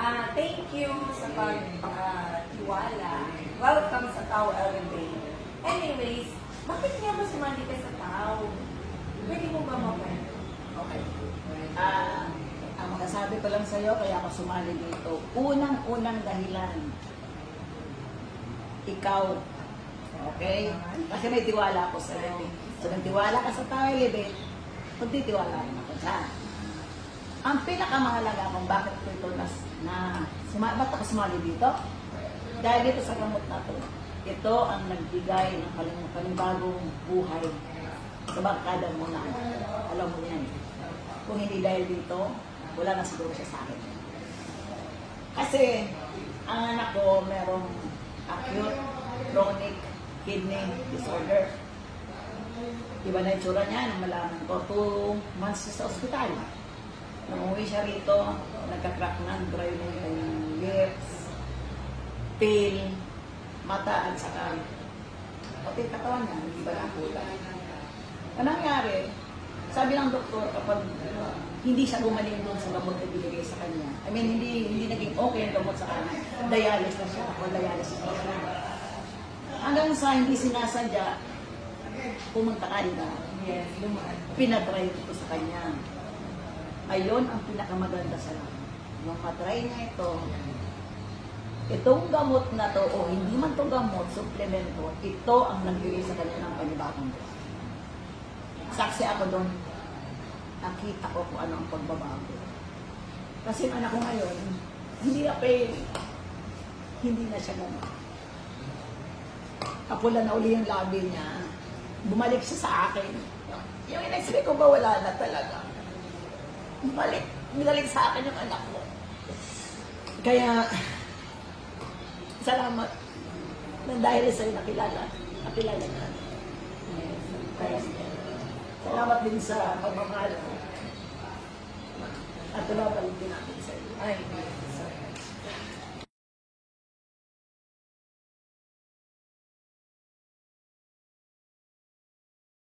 Thank you sa pagtiwala. Welcome sa Tao Elevate. Anyways, bakit nga ba sumali ka sa Tao? Pwede mo ba makwento? Okay. Ang masasabi ko lang sa'yo, kaya ako sumali dito. Unang-unang dahilan, ikaw. Okay? Kasi may tiwala ako sa'yo. So, nagtiwala ka sa Tao Elevate, magtitiwala rin ako dyan. Ang pinakamahalaga kung bakit ko ito ba't ako sumali dito? Dahil dito sa gamot na to, ito ang nagbigay ng panibagong buhay sa barkada mo na. Alam mo yan. Kung hindi dahil dito, wala na siguro siya sa akin. Kasi, ang anak ko merong acute chronic kidney disorder. Iba na itsura niya nang malaman ko. 2 months sa ospital. Nung uwi siya rito, nagka-crack ng dry na yung lips, pale, mata at saka pati katawan niya, hindi ba nakulay. Ang nangyari, sabi ng doktor, kapag hindi siya gumaling doon sa gamot na binigay sa kanya, I mean, hindi naging okay ang gamot sa kanya, dialysis na siya, o dialysis na siya. Hanggang sa hindi sinasadya, pumunta ka dito. Yes, lumaan. Pinatry ito sa kanya. Ayun ang pinakamaganda sa lahat. Nung matry niya itong gamot na to, o hindi man itong gamot, suplemento, ito ang nagbigay sa kanya ng panibagong buhay. Saksi ako doon, nakita ko kung ano ang pagbabago. Kasi yung anak ko ngayon, hindi na siya gamot. Kapula na uli yung labi niya, bumalik siya sa akin. Yung in-expect ko ba wala na talaga. Binalik sa akin yung anak ko. Kaya, salamat na dahil sa'yo nakilala na. Kaya, salamat din sa pagmamahal ko. At tumapalit din natin sa'yo. Ay,